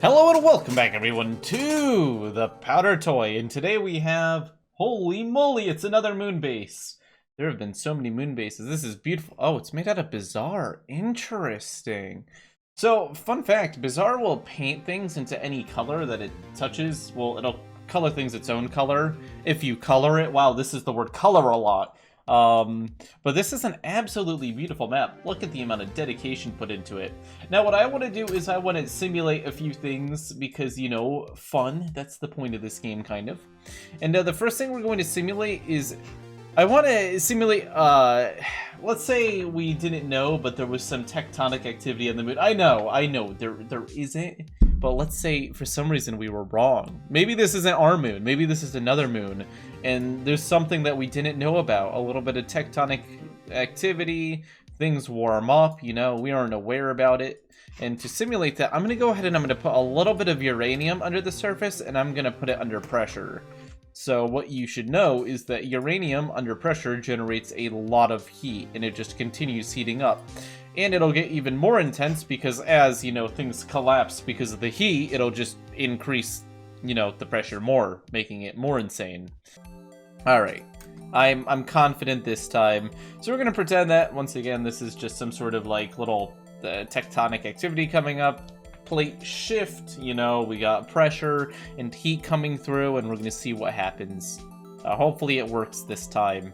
Hello and welcome back everyone to the Powder Toy, and today we have, holy moly, it's another moon base. There have been so many moon bases. This is beautiful. Oh, it's made out of Bazaar. Interesting. So, fun fact, Bazaar will paint things into any color that it touches. Well, it'll color things its own color if you color it. Wow, this is the word color a lot. But this is an absolutely beautiful map. Look at the amount of dedication put into it. Now, what I want to do is I want to simulate a few things because, you know, fun. That's the point of this game, kind of. And the first thing we're going to simulate is I want to simulate, let's say we didn't know, but there was some tectonic activity on the moon. I know, there isn't, but let's say for some reason we were wrong. Maybe this isn't our moon, maybe this is another moon, and there's something that we didn't know about, a little bit of tectonic activity, things warm up, you know, we aren't aware about it. And to simulate that, I'm going to go ahead and I'm going to put a little bit of uranium under the surface, and I'm going to put it under pressure. So what you should know is that uranium under pressure generates a lot of heat, and it just continues heating up. And it'll get even more intense because as, you know, things collapse because of the heat, it'll just increase, you know, the pressure more, making it more insane. Alright, I'm confident this time. So we're going to pretend that, once again, this is just some sort of like little tectonic activity coming up. Plate shift, you know, we got pressure and heat coming through, and we're gonna see what happens. Hopefully it works this time.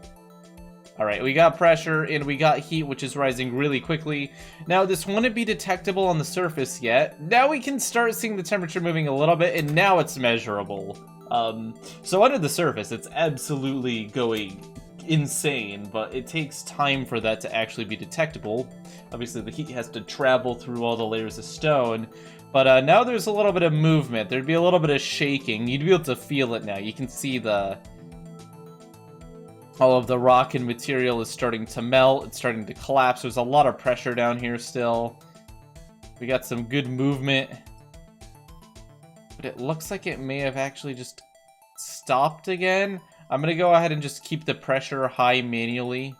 Alright, we got pressure and we got heat, which is rising really quickly. Now, this wouldn't be detectable on the surface yet. Now we can start seeing the temperature moving a little bit, and now it's measurable. So under the surface, it's absolutely going insane, but it takes time for that to actually be detectable. Obviously, the heat has to travel through all the layers of stone, but now there's a little bit of movement. There'd be a little bit of shaking. You'd be able to feel it now. You can see all of the rock and material is starting to melt. It's starting to collapse. There's a lot of pressure down here still. We got some good movement, but it looks like it may have actually just stopped again. I'm gonna go ahead and just keep the pressure high manually.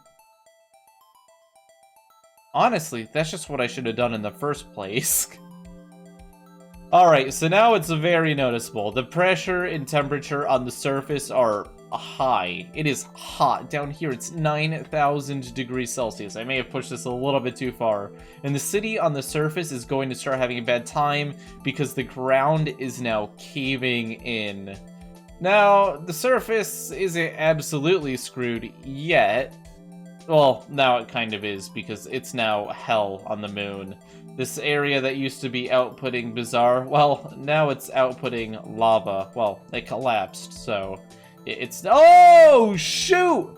Honestly, that's just what I should have done in the first place. Alright, so now it's very noticeable. The pressure and temperature on the surface are high. It is hot. Down here, it's 9,000 degrees Celsius. I may have pushed this a little bit too far. And the city on the surface is going to start having a bad time because the ground is now caving in. Now, the surface isn't absolutely screwed yet. Well, now it kind of is, because it's now hell on the moon. This area that used to be outputting Bazaar, well, now it's outputting lava. Well, it collapsed, so it's... Oh, shoot!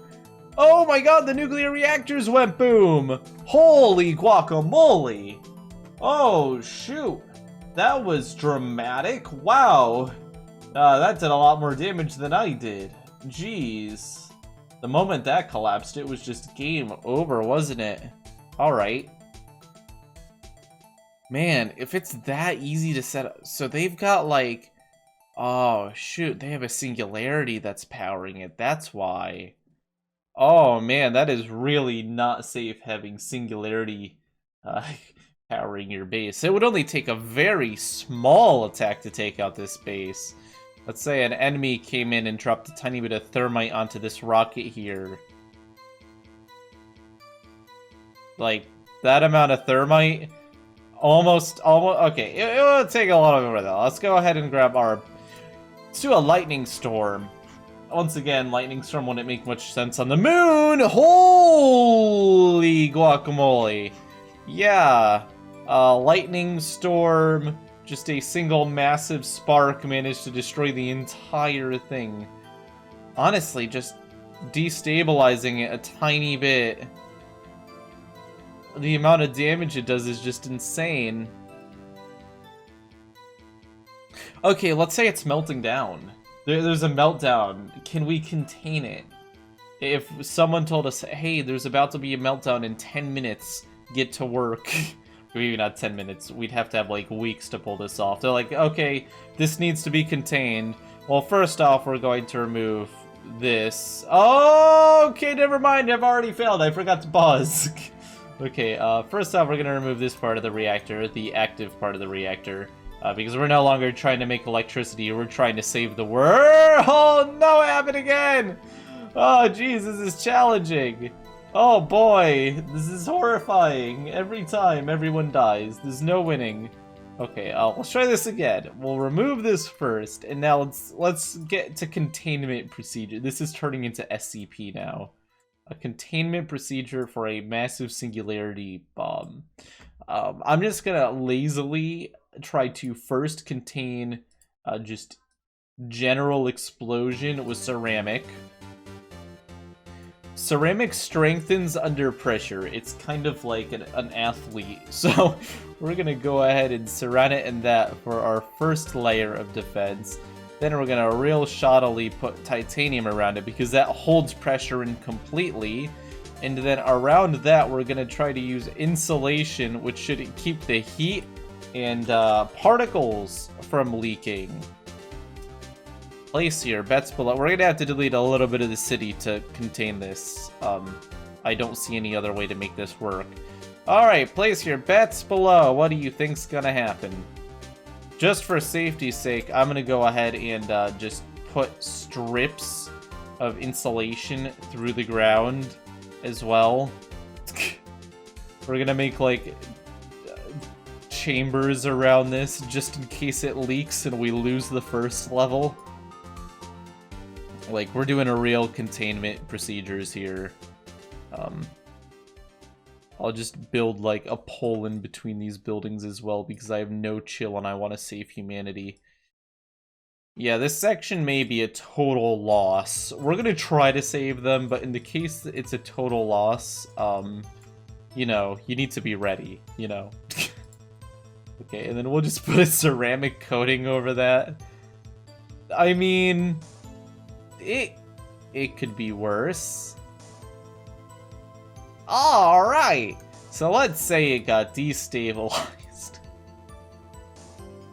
Oh my god, the nuclear reactors went boom! Holy guacamole! Oh, shoot! That was dramatic. Wow! That did a lot more damage than I did. Jeez. The moment that collapsed, it was just game over, wasn't it? Alright. Man, if it's that easy to set up... So they've got like... Oh, shoot. They have a singularity that's powering it. That's why. Oh, man. That is really not safe having singularity powering your base. It would only take a very small attack to take out this base. Let's say an enemy came in and dropped a tiny bit of thermite onto this rocket here. Like, that amount of thermite? Almost, okay, it will take a lot of over though. Let's go ahead and grab our... Let's do a lightning storm. Once again, lightning storm wouldn't make much sense on the moon! Holy guacamole! Yeah, lightning storm... Just a single massive spark managed to destroy the entire thing. Honestly, just destabilizing it a tiny bit. The amount of damage it does is just insane. Okay, let's say it's melting down. There's a meltdown. Can we contain it? If someone told us, hey, there's about to be a meltdown in 10 minutes, get to work. Maybe not 10 minutes. We'd have to have, like, weeks to pull this off. They're like, okay, this needs to be contained. Well, first off, we're going to remove this. Oh, okay, never mind. I've already failed. I forgot to pause. Okay, first off, we're going to remove this part of the reactor, the active part of the reactor. Because we're no longer trying to make electricity, we're trying to save the world. Oh no, it happened again! Oh jeez, this is challenging. Oh boy, this is horrifying. Every time everyone dies, there's no winning. Okay, let's try this again. We'll remove this first, and now let's get to containment procedure. This is turning into SCP now. A containment procedure for a massive singularity bomb. I'm just gonna lazily try to first contain just general explosion with ceramic. Ceramic strengthens under pressure. It's kind of like an athlete. So we're gonna go ahead and surround it in that for our first layer of defense. Then we're gonna real shoddily put titanium around it because that holds pressure in completely. And then around that, we're gonna try to use insulation, which should keep the heat and particles from leaking. Place here, bets below. We're gonna have to delete a little bit of the city to contain this. I don't see any other way to make this work. Alright, place here, bets below. What do you think's gonna happen? Just for safety's sake, I'm gonna go ahead and just put strips of insulation through the ground as well. We're gonna make like chambers around this just in case it leaks and we lose the first level. Like, we're doing a real containment procedures here. I'll just build like a pole in between these buildings as well because I have no chill and I want to save humanity. Yeah, this section may be a total loss. We're gonna try to save them, but in the case that it's a total loss, you know, you need to be ready, you know. Okay, and then we'll just put a ceramic coating over that. I mean, it could be worse. Alright, so let's say it got destabilized.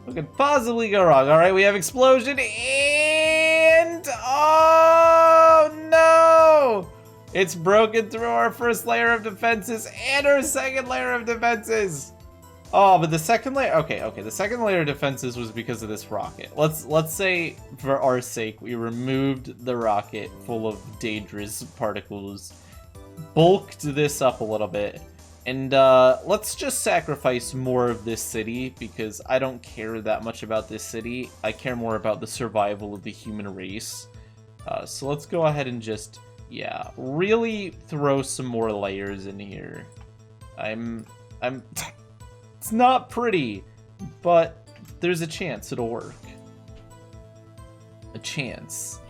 What could possibly go wrong? Alright, we have explosion and... oh no! It's broken through our first layer of defenses and our second layer of defenses! Oh, but the second layer... Okay, the second layer of defenses was because of this rocket. Let's say, for our sake, we removed the rocket full of dangerous particles, bulked this up a little bit, and let's just sacrifice more of this city because I don't care that much about this city. I care more about the survival of the human race. So let's go ahead and just, yeah, really throw some more layers in here. It's not pretty, but there's a chance it'll work. A chance.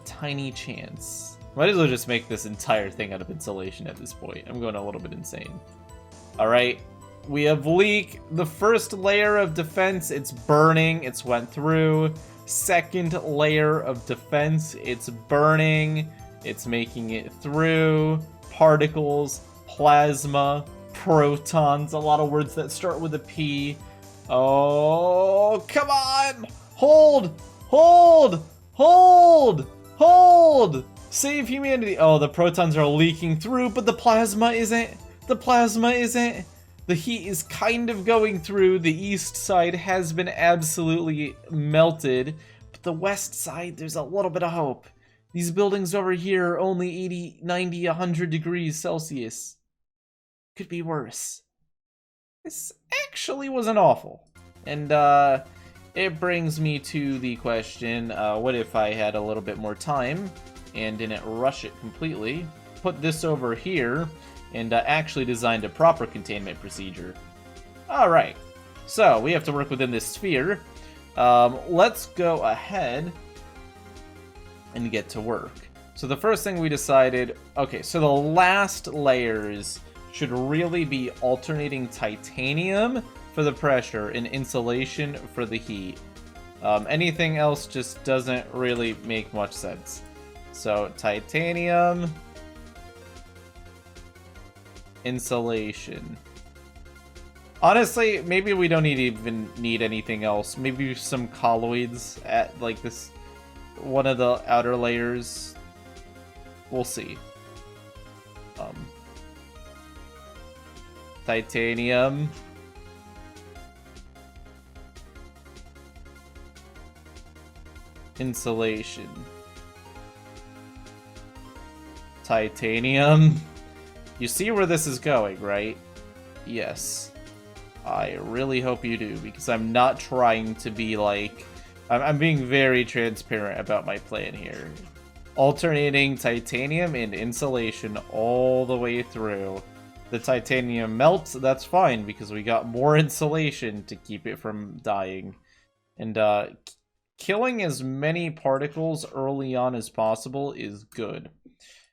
A tiny chance. Might as well just make this entire thing out of insulation at this point. I'm going a little bit insane. Alright, we have leak. The first layer of defense, it's burning. It's went through. Second layer of defense, it's burning. It's making it through. Particles, plasma, protons, a lot of words that start with a P. Oh, come on! Hold! Hold! Hold! Hold! Save humanity! Oh, the protons are leaking through, but the plasma isn't. The plasma isn't. The heat is kind of going through. The east side has been absolutely melted, but the west side, there's a little bit of hope. These buildings over here are only 80, 90, 100 degrees Celsius. Could be worse. This actually wasn't awful. And it brings me to the question, what if I had a little bit more time and didn't rush it completely? Put this over here and actually designed a proper containment procedure. Alright, so we have to work within this sphere. Let's go ahead and get to work. So the first thing we decided, okay, so the last layers should really be alternating titanium for the pressure and insulation for the heat. Anything else just doesn't really make much sense. So titanium, insulation. Honestly, maybe we don't even need anything else. Maybe some colloids at like this one of the outer layers. We'll see. Titanium. Insulation. Titanium. You see where this is going, right? Yes. I really hope you do, because I'm not trying to be like... I'm being very transparent about my plan here. Alternating titanium and insulation all the way through. The titanium melts, that's fine, because we got more insulation to keep it from dying. And killing as many particles early on as possible is good.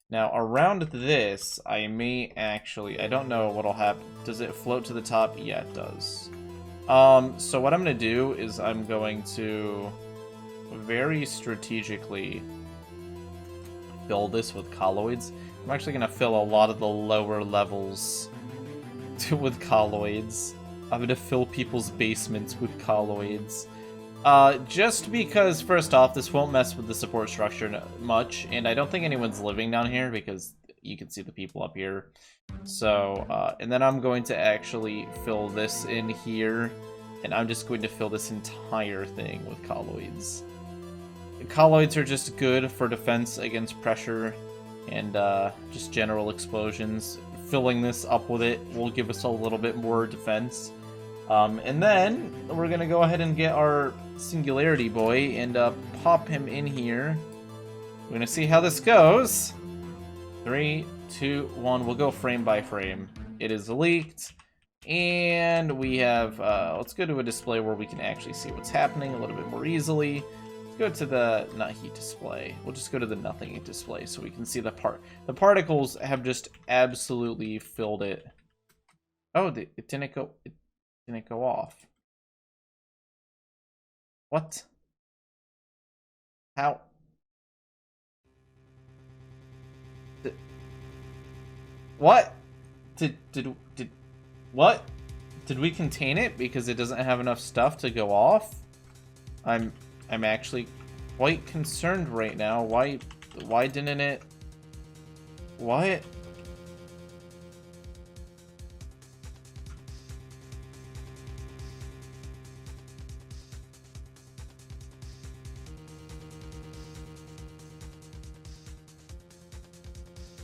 Now, around this, I may actually... I don't know what'll happen. Does it float to the top? Yeah, it does. So what I'm going to do is I'm going to very strategically fill this with colloids. I'm actually going to fill a lot of the lower levels with colloids. I'm going to fill people's basements with colloids. Just because, first off, this won't mess with the support structure much, and I don't think anyone's living down here because you can see the people up here. So, and then I'm going to actually fill this in here, and I'm just going to fill this entire thing with colloids. Colloids are just good for defense against pressure and just general explosions. Filling this up with it will give us a little bit more defense. And then we're gonna go ahead and get our Singularity boy and pop him in here. We're gonna see how this goes. 3, 2, 1. We'll go frame by frame. It is leaked, and we have. Let's go to a display where we can actually see what's happening a little bit more easily. Let's go to the not heat display. We'll just go to the nothing heat display so we can see the particles have just absolutely filled it. Oh, it didn't go. It didn't go off. What? How? What? Did what? Did we contain it because it doesn't have enough stuff to go off? I'm actually quite concerned right now. Why didn't it? What?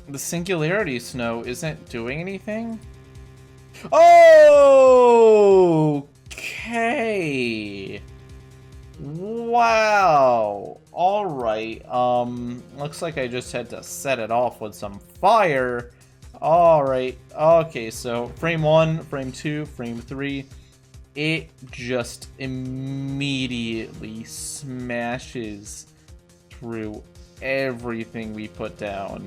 The Singularity Snow isn't doing anything? Okay. Wow. Alright. Looks like I just had to set it off with some fire. Alright. Okay, so frame 1, frame 2, frame 3. It just immediately smashes through everything we put down.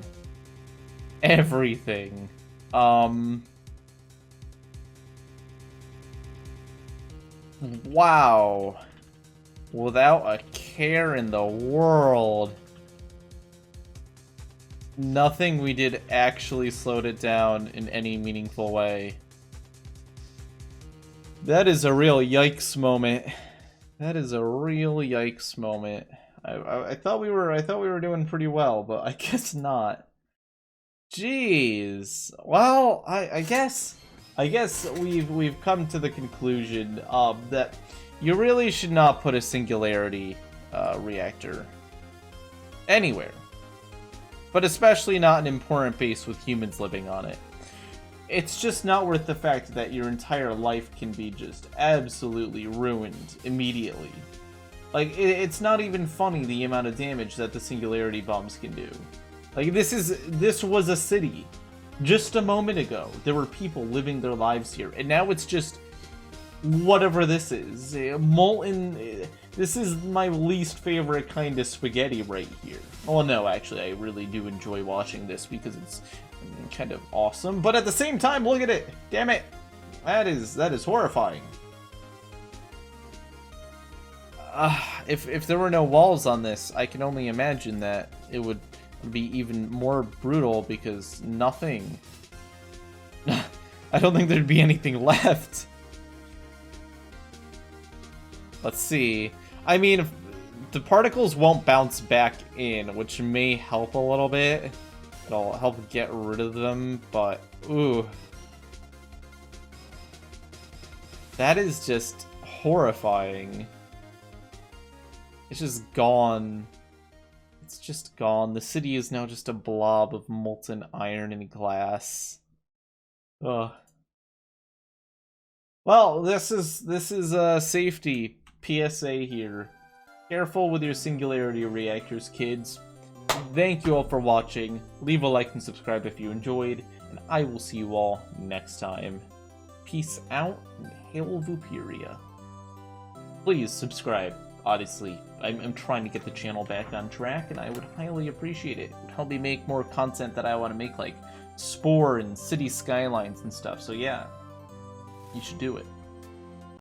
Everything. Wow. Without a care in the world. Nothing we did actually slowed it down in any meaningful way. That is a real yikes moment. That is a real yikes moment. I thought we were doing pretty well, but I guess not. Jeez. Well, I guess we've come to the conclusion that you really should not put a singularity reactor anywhere, but especially not an important base with humans living on it. It's just not worth the fact that your entire life can be just absolutely ruined immediately. Like, it's not even funny the amount of damage that the singularity bombs can do. Like, this was a city. Just a moment ago, there were people living their lives here, and now it's just whatever this is. Molten... This is my least favorite kind of spaghetti right here. Well, no, actually, I really do enjoy watching this because it's kind of awesome. But at the same time, look at it! Damn it! That is horrifying. If there were no walls on this, I can only imagine that it would be even more brutal because nothing... I don't think there'd be anything left. Let's see. I mean, the particles won't bounce back in, which may help a little bit. It'll help get rid of them, but ooh. That is just horrifying. It's just gone. It's just gone. The city is now just a blob of molten iron and glass. Ugh. Well, this is a safety PSA here. Careful with your singularity reactors, kids. Thank you all for watching. Leave a like and subscribe if you enjoyed, and I will see you all next time. Peace out, and hail Vooperia. Please subscribe. Honestly, I'm trying to get the channel back on track, and I would highly appreciate it. It would help me make more content that I want to make, like Spore and city skylines and stuff. So yeah, you should do it.